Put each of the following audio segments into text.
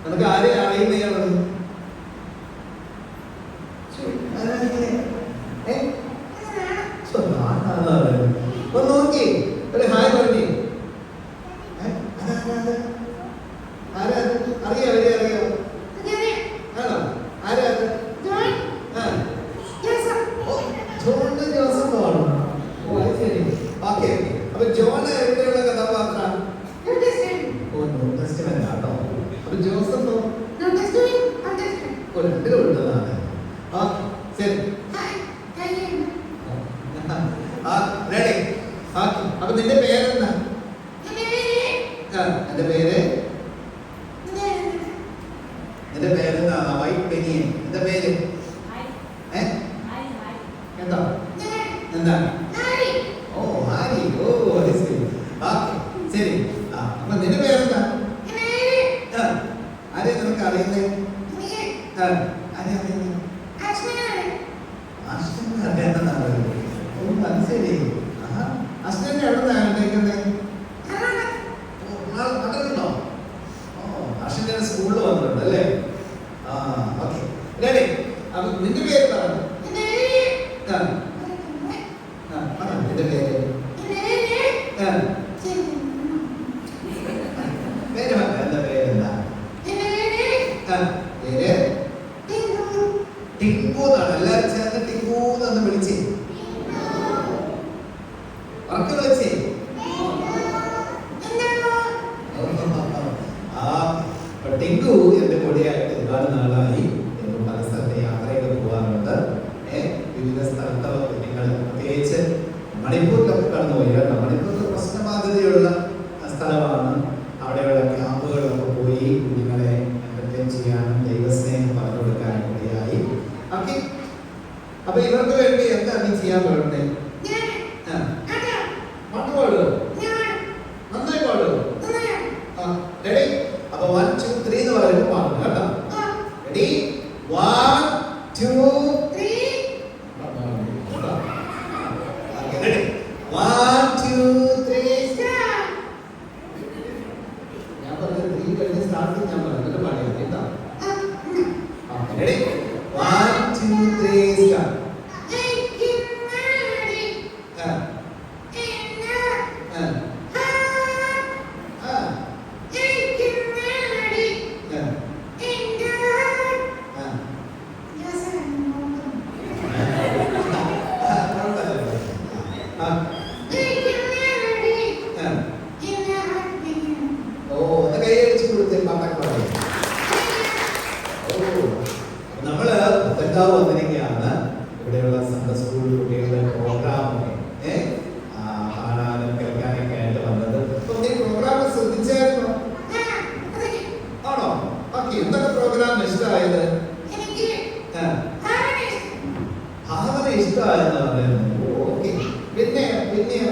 നമുക്ക് ആരെ അറിയുന്നയാളത്? നോക്കി ഒരു ഹായ് പറഞ്ഞേ. ആരാ? അറിയോ? അറിയോ? ആണോ? ആരാ? ജോസഫ് ആണോ? ശരി. ഓക്കെ. അപ്പൊ ജോൺ എവിടെയുള്ള കഥാപാത്രം? ന്യൂ ടെസ്റ്റ്മെന്റ് ആണോ? അപ്പൊ ജോസഫോ? രണ്ടിലും ഉള്ളതാണ്. ശരി. റെഡി. അപ്പൊ നിന്റെ പേരെന്താ? എന്റെ പേര് നിന്റെ പേരെന്താ? വൈറ്റ് ബനിയൻ. എന്റെ പേര് എന്താ? എന്താ? ഓ ഹാരി. ഓ ശരി. ശരി. അപ്പൊ നിന്റെ പേരെന്താ? ആരെയാ നിനക്ക് അറിയുന്നേ? ആരെയാ അറിയുന്നേ? ശരി. അശ്വന്റെ എവിടെ നിന്നേക്കുന്നത്? കണ്ടിട്ടുണ്ടോ? അശ്വന്റെ സ്കൂളിൽ വന്നിട്ടുണ്ട് അല്ലേ? ഓക്കെ. റെഡി. അപ്പൊ നിന്റെ പേര് പറഞ്ഞു. നിന്റെ പേര്? പേര് എന്താ? പേരെന്താ? പേര് ടിങ്കു എന്നാണ്. എല്ലാവരും ചേർന്ന് ടിങ്കു എന്ന് വിളിച്ചേ. ഉറക്കെ വിളിച്ചേ. ടിങ്കു എന്റെ കൂടെയായിട്ട് ഒരുപാട് നാളായി. പല സ്ഥലത്തെ യാത്രയൊക്കെ പോകാറുണ്ട്. വിവിധ സ്ഥലത്ത് നിങ്ങൾ പ്രത്യേകിച്ച് മണിപ്പൂരിലൊക്കെ കടന്നുപോയി കേട്ടോ. മണിപ്പൂരിൽ പ്രശ്നബാധിതയുള്ള സ്ഥലമാണ്. അവിടെയുള്ള ക്യാമ്പുകളൊക്കെ പോയി കുഞ്ഞുങ്ങളെ എന്റർടൈൻ ചെയ്യാനും ദൈവസ്നേഹം പറഞ്ഞു കൊടുക്കാനും ഇടയായി. ഓക്കെ. അപ്പൊ ഇവർക്ക് വേണ്ടി എന്താ നീ ചെയ്യാൻ വേണ്ടേ? പാട്ട് പാടുവോ? നന്നായി പാടുവോ? റെഡി. അപ്പൊ 1 2 3 എന്ന് പറയുമ്പോൾ പാടും കേട്ടോ. റെഡി? 1 2 3. റെഡി? 1 2 3 ഞാൻ പറഞ്ഞ 3 കഴിഞ്ഞ് സ്റ്റാർട്ട് ഞാൻ പറഞ്ഞിട്ട് പാടിയാ കേട്ടോ. റെഡി? 1 2 3 സ്റ്റാർട്ട്. നമ്മള് പുത്തൻകാവ് വന്നിരിക്കുകയാണ്. ഇവിടെയുള്ള സൺഡേ സ്കൂൾ കുട്ടികളുടെ പ്രോഗ്രാമൊക്കെ കാണാനും കേൾക്കാനൊക്കെ ആയിട്ട് വന്നത്. അപ്പൊ നീ പ്രോഗ്രാം ശ്രദ്ധിച്ചായിരുന്നോ? ആണോ? ഓക്കെ. എന്തൊക്കെ പ്രോഗ്രാം ഇഷ്ടമായത്? ഭാവന ഇഷ്ടമായെന്ന് പറയുന്നത്. ഓക്കെ. പിന്നെയോ?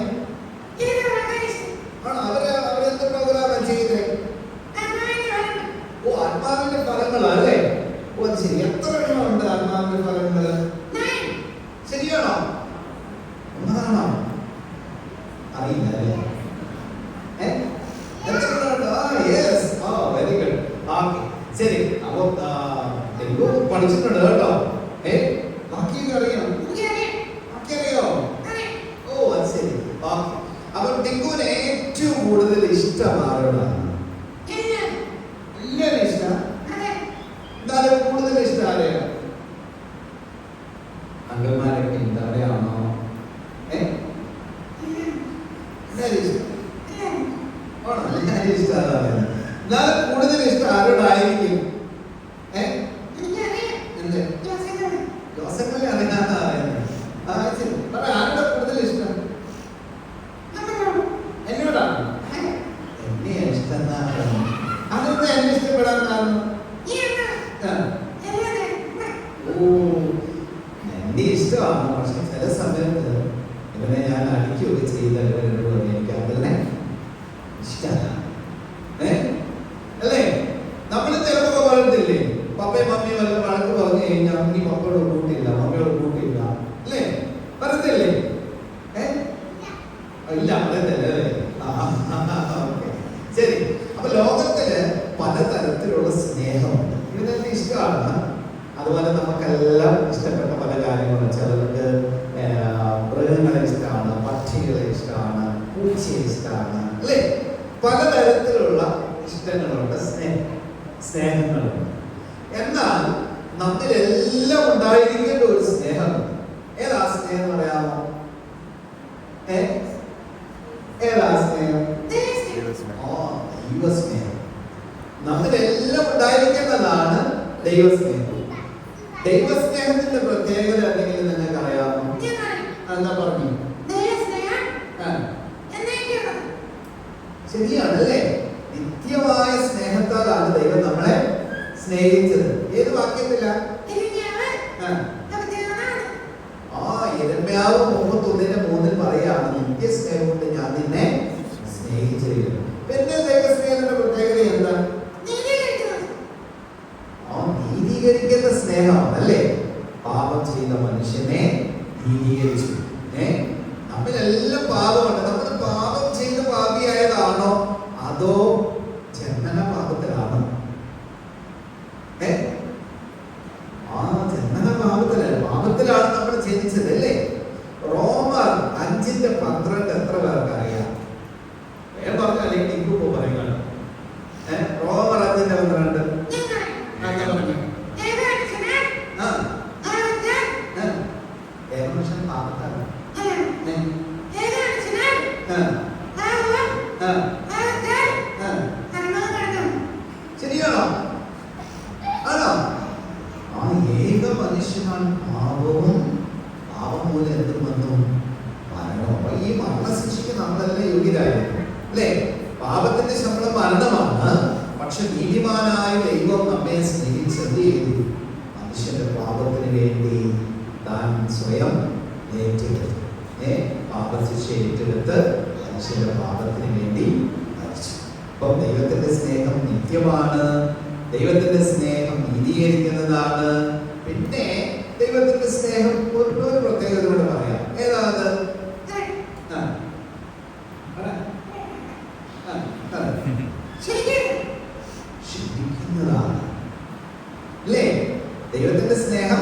ആണോ? അവരെന്ത് പ്രോഗ്രാമാണ് ചെയ്തേ? ഓ ആത്മാവിന്റെ ഫലങ്ങളല്ലേ? ഓ ശരി. എത്ര എണ്ണമുണ്ട് ആത്മാവിന്റെ ഫലങ്ങള്? ശരിയാണോ? ഒന്നാണോ? അറിയില്ല അല്ലേ? Very good. ഓക്കെ. ശരി. അപ്പൊ പഠിച്ചിട്ടുണ്ട് കേട്ടോ. ബാക്കിയൊക്കെ അറിയാം? അറിയോ? ഓ അത് ശരി. ഓക്കെ. അപ്പൊ ടിങ്കുവിന് ഏറ്റവും കൂടുതൽ ഇഷ്ടം ആരോടാണ്? എല്ലാവരും ഇഷ്ടം. എന്നാലും കൂടുതൽ ഇഷ്ടം ആരെയാണ്? അംഗന്മാരൊക്കെ ഉണ്ട്. അവിടെയാണോ? എല്ലാവരും ഇഷ്ടം ആണോ? എല്ലാവരും ഇഷ്ടമാണ്. എന്നാലും കൂടുതൽ ഇഷ്ടം ആരോടായിരിക്കും? ജോസഫല്ലേ അറിയാത്ത ആരുടെ കൂടുതൽ ഇഷ്ടം? എന്നോടാണ്. എന്നെ ഇഷ്ടം. അതെന്താ എന്നെ ഇഷ്ടപ്പെടാൻ കാരണം? എന്നെ ഇഷ്ടമാണ്. പക്ഷെ ചില സമയത്ത് ഇവനെ ഞാൻ അടിക്കുകയൊക്കെ ചെയ്തവരോട് എനിക്ക് അതല്ലേ ഇഷ്ടമല്ല. അല്ലേ? നമ്മൾ ചിലപ്പോൾ വളർത്തില്ലേ? പപ്പയും മമ്മിയും വല്ല വഴക്ക് പറഞ്ഞു കഴിഞ്ഞാൽ നീ പപ്പയോട് കൂട്ടിയില്ല, മമ്മിയോട് കൂട്ടിയില്ല അല്ലേ? പറയത്തില്ലേ? ഇല്ല പറയത്തില്ലേ? ശരി. അപ്പൊ ലോകത്തില് പലതരത്തിലുള്ള സ്നേഹ അതുപോലെ നമുക്കെല്ലാം ഇഷ്ടപ്പെട്ട പല കാര്യങ്ങളും. ചിലർക്ക് മൃഗങ്ങളെ ഇഷ്ടമാണ്, പക്ഷികളെ ഇഷ്ടമാണ്, പൂച്ചയെ ഇഷ്ടമാണ്, അല്ലേ? പലതരത്തിലുള്ള ഇഷ്ടങ്ങളുണ്ട്, സ്നേഹങ്ങളുണ്ട്. എന്നാൽ നമ്മിലെല്ലാം ഉണ്ടായിരിക്കേണ്ട ഒരു സ്നേഹമുണ്ട്. ഏതാ സ്നേഹം പറയാമോ? ഏതാ സ്നേഹം? ദൈവസ്നേഹം. നമ്മിലെല്ലാം ഉണ്ടായിരിക്കേണ്ടതാണ് ദൈവസ്നേഹം. ദൈവസ്നേഹത്തിന്റെ പ്രത്യേകത എന്തെങ്കിലും നിങ്ങൾക്ക് അറിയാമോ? എന്താ പറഞ്ഞു? ശരിയാണല്ലേ? നിത്യമായ സ്നേഹത്താലാണ് ദൈവം നമ്മളെ സ്നേഹിച്ചത്. ഏത് വാക്യത്തില? യിരെമ്യാവ് 31:3 പറയാണ്, നിത്യസ്നേഹം കൊണ്ട് ഞാൻ നിന്നെ സ്നേഹിച്ചിരിക്കുന്നു. പിന്നെ ദൈവസ്നേഹത്തിന്റെ പ്രത്യേകത എന്താ? നീതീകരിക്കുന്ന സ്നേഹമാണ്, അല്ലേ? പാപം ചെയ്ത മനുഷ്യനെ നീതീകരിച്ചു. നമ്മിലെല്ലാം പാപമുണ്ട്. നമ്മൾ പാപം ചെയ്ത് പാപിയായതാണോ അതോ ജന്മന പാപത്തിലാണോ? ജന്മന പാപത്തിലാണ് നമ്മൾ ജനിച്ചത്, അല്ലേ? റോമർ 5:12 എത്ര പേർക്ക് അറിയാം? വേഗം പറഞ്ഞു, അല്ലെങ്കിൽ ഇപ്പൊ പറയുകയാണ്. റോമർ 5:12 ശരിയാണോ? ആണോ? ആ ഏക മനുഷ്യനാണ് പാപവും. പാപം മൂലം എന്തും വന്നു? മരണം. അപ്പൊ ഈ മരണശിക്ഷയ്ക്ക് നമ്മളെല്ലാം യോഗ്യരായിരുന്നു, അല്ലേ? പാപത്തിന്റെ ശമ്പളം മരണമാണ്. പക്ഷെ നീതിമാനായ ദൈവം നമ്മെ സ്നേഹിച്ചത് ചെയ്തു? മനുഷ്യന്റെ പാപത്തിന് വേണ്ടി താൻ സ്വയം ഏറ്റെടുത്തു. പാപശിക്ഷ ഏറ്റെടുത്ത് മനുഷ്യന്റെ പാപത്തിന് വേണ്ടി മരിച്ചു. അപ്പം ദൈവത്തിന്റെ സ്നേഹം നിത്യമാണ്. ദൈവത്തിന്റെ സ്നേഹം നീതീകരിക്കുന്നതാണ്. പിന്നെ ദൈവത്തിന്റെ സ്നേഹം ഒരു പ്രത്യേകത കൂടെ പറയാം. ഏതാണ്? ക്ഷമിക്കുന്നതാണ്, അല്ലേ? ദൈവത്തിന്റെ സ്നേഹം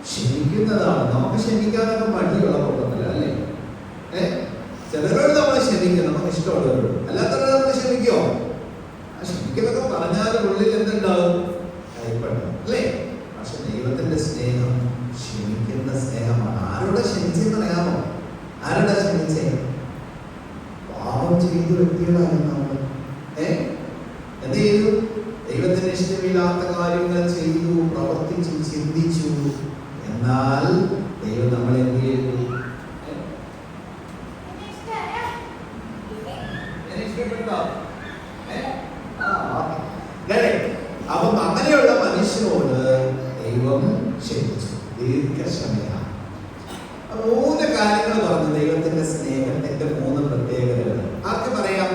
ക്ഷമിക്കുന്നതാണ്. നമുക്ക് ക്ഷമിക്കാനൊക്കെ മടിയുള്ള കുഴപ്പമില്ല, അല്ലേ? ചിലരോട് നമ്മൾ ക്ഷമിക്കും, നമുക്ക് ഇഷ്ടമുള്ളവരോട്. അല്ലാത്തവരോട് നമ്മൾ ക്ഷമിക്കോ? ക്ഷമിക്കുന്നൊക്കെ പറഞ്ഞാൽ ഉള്ളിൽ എന്തുണ്ടാവും? കൈപ്പറ്റും, അല്ലേ? പക്ഷെ ദൈവത്തിന്റെ സ്നേഹം ക്ഷമിക്കുന്ന സ്നേഹമാണ്. ആരോടെ ക്ഷമിച്ചെന്ന് അറിയാമോ? ആരോടാ ക്ഷമിച്ചേ? പാപം ചെയ്ത വ്യക്തികളായിരുന്നു നമ്മൾ. എന്ത് ചെയ്തു? ദൈവത്തിന് ഇഷ്ടമില്ലാത്ത കാര്യങ്ങൾ ചെയ്തു, പ്രവർത്തിച്ചു, ചിന്തിച്ചു. എന്നാൽ ദൈവം നമ്മളെ എന്ത് ചെയ്തു? അപ്പം അങ്ങനെയുള്ള മനുഷ്യനോട് ദൈവം ക്ഷമിച്ചു. ദീർഘക്ഷമയാണ്. 3 കാര്യങ്ങൾ പറഞ്ഞു ദൈവത്തിന്റെ സ്നേഹത്തിന്റെ 3 പ്രത്യേകതകൾ. ആർക്ക് പറയാം?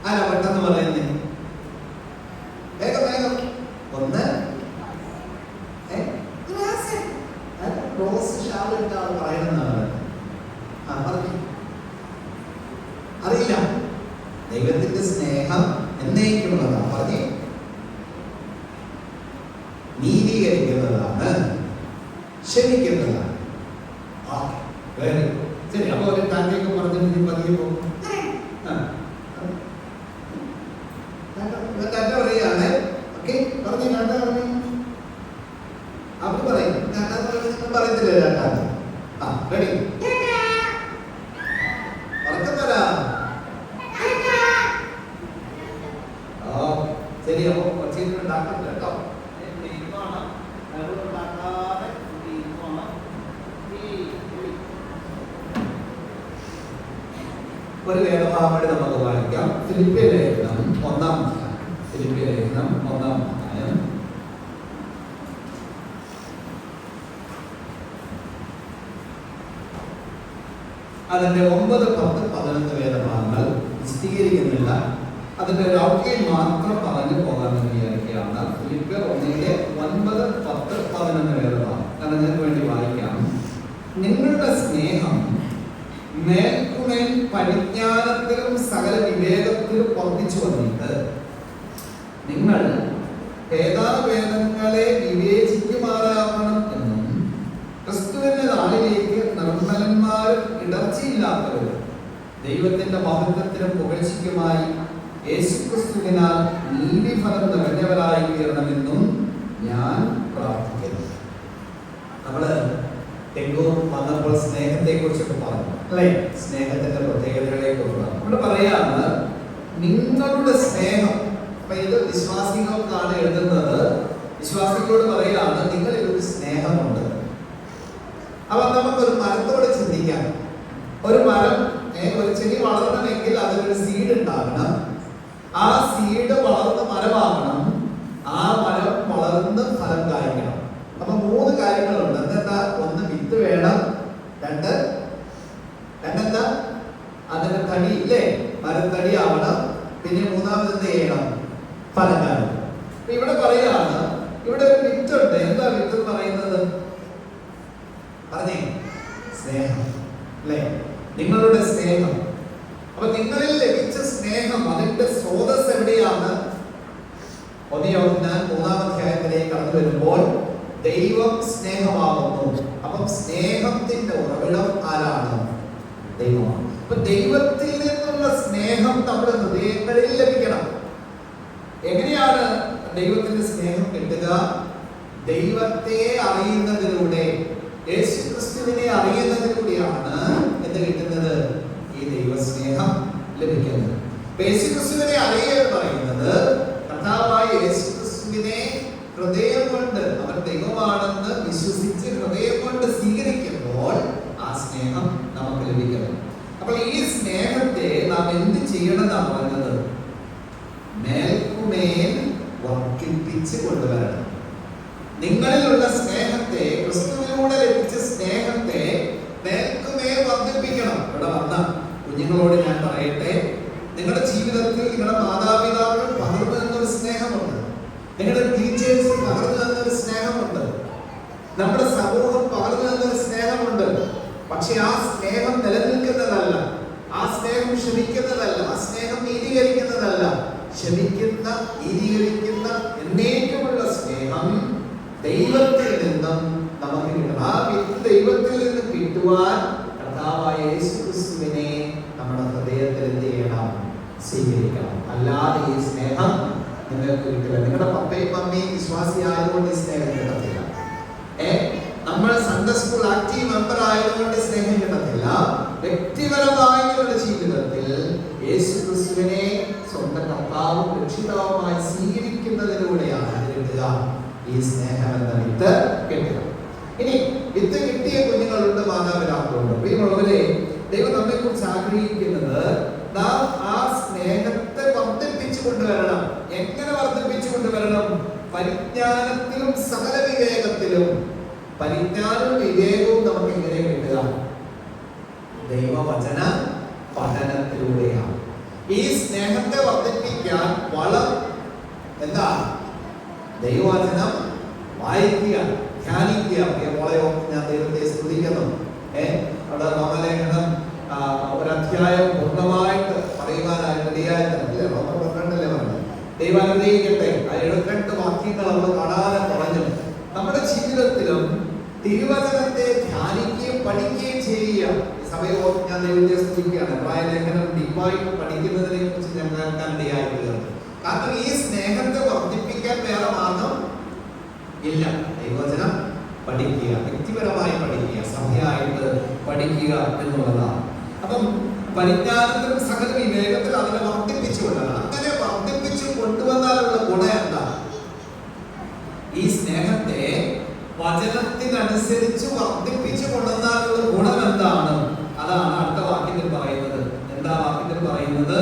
ആരാ പെട്ടെന്ന് പറയുന്നേ? വേഗം വേഗം. ഒന്ന്, റോസ് ഷാൾ ഇട്ട ആൾ പറയുന്നതാണ്. പറഞ്ഞു അറിയില്ല. ദൈവത്തിന്റെ സ്നേഹം എന്നേക്കുള്ളതാണ്. പറഞ്ഞേ. നീതീകരിക്കുന്നതാണ്, ക്ഷമിക്കുന്നതാണ്. ശരി. അപ്പൊ ഒരു താങ്കേക്ക് പറഞ്ഞിട്ട് പതിയെ പോകും. പറയാണ്. ഓക്കെ, പറഞ്ഞു. രണ്ടാം പറഞ്ഞു. അവർ പറയും. രണ്ടാം നിങ്ങൾ പറയത്തില്ല. രണ്ടാം റെഡി? ശരി. അപ്പൊ കുറച്ച് ഉണ്ടാക്കില്ല കേട്ടോ. ഒരു വേദഭാഗമായിട്ട് നമുക്ക് വായിക്കാം. ഫിലിപ്പിയ ലേഖനം 1-ാം അധ്യായം. ഫിലിപ്പിയ ലേഖനം 1-ാം അധ്യായം. അതിന്റെ 9, 10, 11 വേദഭാഗങ്ങൾ വിശദീകരിക്കുന്നില്ല. അതിന്റെ ഒരു ഔട്ട്ലൈൻ മാത്രം പറഞ്ഞു പോകാമെന്ന് വിചാരിക്കുകയാണ്. ഫിലിപ്പിയർ 1-ന്റെ 9, 10, 11 വേദഭാഗം കാരണം നിങ്ങൾക്ക് വേണ്ടി വായിക്കാം. നിങ്ങളുടെ സ്നേഹം മേൽക്കുമേൽ പരിജ്ഞാനത്തിലും സകല വിവേകത്തിലും വർദ്ധിച്ചു വന്നിട്ട് നിങ്ങൾ ഭേദങ്ങളെ വിവേചിക്കുമാറാവണം എന്നും ക്രിസ്തുവിന്റെ നാളിലേക്ക് നിർമ്മലന്മാരും ഇടർച്ചയില്ലാത്തവരും ദൈവത്തിന്റെ മഹത്വത്തിനും പുകഴ്ചയ്ക്കുമായി യേശുക്രിസ്തുവിനാൽ നീതിഫലം നിറഞ്ഞവരായി തീരണമെന്നും ഞാൻ പ്രാർത്ഥിക്കുന്നു. നമ്മള് തെങ്ങു വന്നപ്പോൾ സ്നേഹത്തെ കുറിച്ചൊക്കെ പറഞ്ഞു അല്ലെ? സ്നേഹത്തിന്റെ പ്രത്യേകതകളെ കുറിച്ച് നമ്മൾ പറയാണ് നിങ്ങളുടെ സ്നേഹം. അപ്പൊ ഇത് വിശ്വാസികൾക്കാണ് എഴുതുന്നത്. വിശ്വാസികളോട് പറയാണ് നിങ്ങളിൽ ഒരു സ്നേഹമുണ്ട്. അപ്പൊ നമുക്കൊരു മരത്തോട് ചിന്തിക്കാം. ഒരു മരം, ഒരു ചെടി വളരണമെങ്കിൽ അതിലൊരു സീഡ് ഉണ്ടാകണം. ആ സീഡ് വളർന്ന് മരമാകണം. ആ മരം വളർന്ന് ഫലം കായ്ക്കണം. അപ്പൊ 3 കാര്യങ്ങളുണ്ട്. എന്താ? ഒന്ന് വിത്ത് വേണം, രണ്ടെന്താ അതിന്റെ തടി ഇല്ലേ, മരത്തടി ആവണം. പിന്നെ മൂന്നാമത് എന്ത് ചെയ്യണം? ഫലം കായ്ക്കണം. അപ്പൊ ഇവിടെ പറയാണ് ഇവിടെ ഒരു വിത്ത് ഉണ്ട്. എന്താ വിത്ത് എന്ന് പറയുന്നത്? പറഞ്ഞേ, സ്നേഹം അല്ലേ? നിങ്ങളുടെ സ്നേഹം. അപ്പൊ നിങ്ങളിൽ ലഭിച്ച സ്നേഹം, അതിന്റെ സ്രോതസ് എവിടെയാണ്? 1 യോഹന്നാൻ 3-ാം അധ്യായത്തിലേക്ക് കടന്നു വരുമ്പോൾ ദൈവം സ്നേഹമാകുന്നു. അപ്പം സ്നേഹത്തിന്റെ ഉറവിടം ആരാണ്? ദൈവമാണ്. അപ്പൊ ദൈവത്തിൽ നിന്നുള്ള സ്നേഹം നമ്മുടെ ഹൃദയങ്ങളിൽ ലഭിക്കണം. എങ്ങനെയാണ് ദൈവത്തിന്റെ സ്നേഹം കിട്ടുക? ദൈവത്തെ അറിയുന്നതിലൂടെ, യേശുക്രിസ്തുവിനെ അറിയുന്നതിലൂടെയാണ് എന്ത് കിട്ടുന്നത്? ഈ ദൈവസ്നേഹം ലഭിക്കുന്നത്. യേശുക്രിസ്തുവിനെ അറിയുക എന്ന് പറയുന്നത് കർത്താവായ യേശുക്രിസ്തുവിനെ ഹൃദയം കൊണ്ട്, അവൻ ദൈവമാണെന്ന് വിശ്വസിച്ച് ഹൃദയം കൊണ്ട് സ്വീകരിക്കുമ്പോൾ ആ സ്നേഹം നമുക്ക് ലഭിക്കണം. അപ്പോൾ ഈ സ്നേഹത്തെ നാം എന്ത് ചെയ്യണമെന്നാണ് പറഞ്ഞത്? മേൽക്കുമേൽ വർദ്ധിപ്പിച്ച് കൊണ്ടുവരണം. നിങ്ങളിലുള്ള സ്നേഹത്തെ, ക്രിസ്തുവിലൂടെ ലഭിച്ച സ്നേഹത്തെ മേൽക്കുമേൽ വർദ്ധിപ്പിക്കണം. ഇവിടെ വന്ന കുഞ്ഞുങ്ങളോട് ഞാൻ പറയട്ടെ, നിങ്ങളുടെ ജീവിതത്തിൽ നിങ്ങളുടെ മാതാപിതാക്കൾ പകർന്നു തന്നൊരു സ്നേഹമുണ്ട്. നിങ്ങളുടെ ടീച്ചേഴ്സ് പകർന്നു തന്നൊരു സ്നേഹമുണ്ട്. നമ്മുടെ സമൂഹം പകർന്നു തന്നൊരു സ്നേഹമുണ്ട്. പക്ഷെ ആ സ്നേഹം നിലനിൽക്കുന്നതല്ല, ആ സ്നേഹം ക്ഷമിക്കുന്നതല്ല, ആ സ്നേഹം നീതീകരിക്കുന്നതല്ല. ക്ഷമിക്കുന്ന, നീതീകരിക്കുന്ന എന്നേക്കുമുള്ള സ്നേഹം ദൈവത്തിൽ നിന്നും നമുക്ക് കിട്ടണം. ആ വ്യക്തി ദൈവത്തിൽ നിന്ന് കിട്ടുവാൻ കർത്താവായ യേശുക്രിസ്തുവിനെ നമ്മുടെ ഹൃദയത്തിൽ എന്ത് ചെയ്യണം? സ്വീകരിക്കണം. അല്ലാതെ ഈ സ്നേഹം നിങ്ങൾക്ക് കിട്ടില്ല. നിങ്ങളുടെ പപ്പയും മമ്മിയും വിശ്വാസി ആയതുകൊണ്ട് ഈ സ്നേഹം കിട്ടത്തില്ല. നമ്മൾ സൺഡേ സ്കൂൾ ആക്റ്റീവ് മെമ്പർ ആയതുകൊണ്ട് സ്നേഹം കിട്ടത്തില്ല. വ്യക്തിപരമായ നിങ്ങളുടെ ജീവിതത്തിൽ യേശുക്രിസ്തുവിനെ സ്വന്തം കർത്താവും രക്ഷിതാവുമായി സ്വീകരിക്കുന്നതിലൂടെയാണ് കിട്ടുക ഈ സ്നേഹം എന്ന വിത്ത് കിട്ടുക. ഇനി വിത്ത് കിട്ടിയ കുഞ്ഞുങ്ങളുണ്ട്, മാതാപിതാക്കളുണ്ട്. പ്രിയമുള്ളവരെ, ദൈവം നമ്മെ കുറിച്ച് ആഗ്രഹിക്കുന്നത് നാം ആ സ്നേഹത്തെ വർദ്ധിപ്പിച്ചു കൊണ്ടുവരണം. എങ്ങനെ വർദ്ധിപ്പിച്ചു കൊണ്ടുവരണം? പരിജ്ഞാനത്തിലും സകല വിവേകത്തിലും. പരിജ്ഞാനവും വിവേകവും നമുക്ക് എങ്ങനെ കിട്ടുക? ദൈവവചന പഠനത്തിലൂടെയാണ്. ഈ സ്നേഹത്തെ വർദ്ധിപ്പിക്കാൻ വളം എന്താ? ദൈവവചനം വായിക്കുക, ധ്യാനിക്കുക. മോളെയോ ഞാൻ ദൈവത്തെ സ്തുതിക്കുന്നു. അവിടെ റോമലേഖനം ഒരധ്യായം പൂർണ്ണമായിട്ട് പറയുവാനായിട്ട് ഇടയായിട്ടല്ലേ? റോമർ 12 പറഞ്ഞു. ദൈവം അനുഗ്രഹിക്കട്ടെ. ആ 72 വാക്യങ്ങൾ നമ്മൾ കാണാതെ പറഞ്ഞു. നമ്മുടെ ജീവിതത്തിലും തിരുവചനത്തെ ധ്യാനിക്കുകയും പഠിക്കുകയും ചെയ്യുക. സഭയോ ഞാൻ ദൈവത്തെ സ്തുതിക്കുകയാണ്. ലേഖനം ഡീപ്പായിട്ട് പഠിക്കുന്നതിനെ കുറിച്ച് ഞാൻ കേൾക്കാൻ ഇടയായിട്ടുള്ളത്. കാരണം ഈ സ്നേഹത്തെ വർദ്ധിപ്പിക്കാൻ വേറെ മാർഗം ഇല്ല. ദൈവവചനം പഠിക്കുക, വ്യക്തിപരമായി പഠിക്കുക, സഭയായിട്ട് പഠിക്കുക എന്നുള്ളതാണ്. അപ്പം പരിജ്ഞാനത്തിലും സകല വിവേകത്തിൽ അതിനെ വർദ്ധിപ്പിച്ചു കൊണ്ടുവരണം. അങ്ങനെ വർദ്ധിപ്പിച്ചു കൊണ്ടുവന്നാലുള്ള ഗുണം എന്താ? ഈ സ്നേഹത്തെ വചനത്തിനനുസരിച്ച് വർദ്ധിപ്പിച്ചു കൊണ്ടുവന്നാലുള്ള ഗുണം എന്താണ്? അതാണ് അടുത്ത വാക്യത്തിൽ പറയുന്നത്. എന്താ വാക്യത്തിൽ പറയുന്നത്?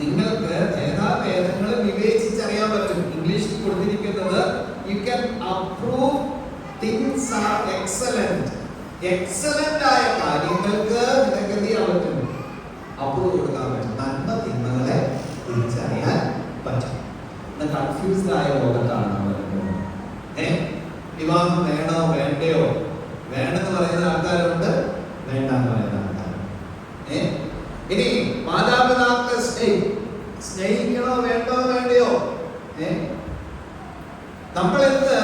നിങ്ങൾക്ക് ഭേദാഭേദങ്ങളെ വിവേചിച്ചറിയാൻ പറ്റും. ഇംഗ്ലീഷിൽ കൊടുത്തിരിക്കുന്നത് you can approve things are excellent. Excellent ആയ കാര്യങ്ങൾക്ക് നിനക്ക് എന്ത് ചെയ്യാൻ പറ്റും? അപ്രൂവ് കൊടുക്കാൻ പറ്റും. നന്മ തിന്മകളെ തിരിച്ചറിയാൻ പറ്റും. കൺഫ്യൂസ്ഡ് ആയ ലോകത്താണ് നമ്മൾ. വിവാഹം വേണോ വേണ്ടയോ? വേണമെന്ന് പറയുന്ന ആൾക്കാരുണ്ട്, വേണ്ടെന്ന് പറയുന്ന ആൾക്കാരുണ്ട്. ഇനി മാതാപിതാക്കളെ സ്നേഹിക്കണോ വേണ്ടോ വേണ്ടയോ? നമ്മൾ ഇന്ന്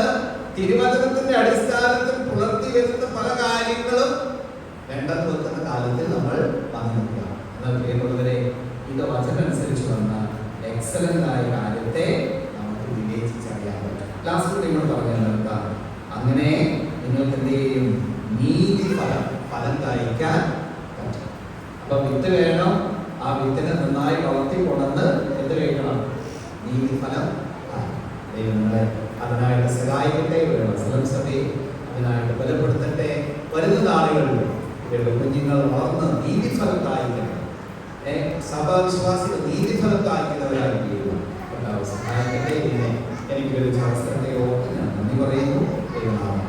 തിരുവചനത്തിന്റെ അടിസ്ഥാനത്തിൽ പുലർത്തി വരുന്ന പല കാര്യങ്ങളും വേണ്ടെന്ന് വെക്കുന്ന കാലത്തിൽ നമ്മൾ വന്നു നിൽക്കുക. എന്നാൽ പ്രിയമുള്ളവരെ, ഇത് വചനമനുസരിച്ച് വന്ന എക്സലന്റ് ആയ കാര്യത്തെ നമുക്ക് വിവേചിച്ചറിയാൻ പറ്റും. ലാസ്റ്റ് നിങ്ങൾ പറഞ്ഞു നിർത്താം. അങ്ങനെ നിങ്ങൾക്ക് എന്ത് ചെയ്യും? നീതി ഫലം കായ്ക്കാൻ പറ്റും. അപ്പൊ വിത്ത് വേണം. ആ വിത്തിനെ നന്നായി വളർത്തി കൊണ്ടുവന്ന് എന്ത് കഴിക്കണം? നീതി ഫലം. ദൈവം നിങ്ങളെ അതിനായിട്ട് സഹായിക്കട്ടെ. സഭയെ അതിനായിട്ട് ബലപ്പെടുത്തട്ടെ. വരുന്ന നാളുകളിൽ ഇവരുടെ കുഞ്ഞുങ്ങൾ വളർന്ന് നീതിഫലം കായ്ക്കണം. സഭാവിശ്വാസികൾ നീതിഫലം കായ്ക്കുന്നവരായി തീരുക. സഹായിക്കട്ടെ. എനിക്കൊരു അവസരത്തെ ഓർത്ത് ഞാൻ നന്ദി പറയുന്നു. ദൈവനാമം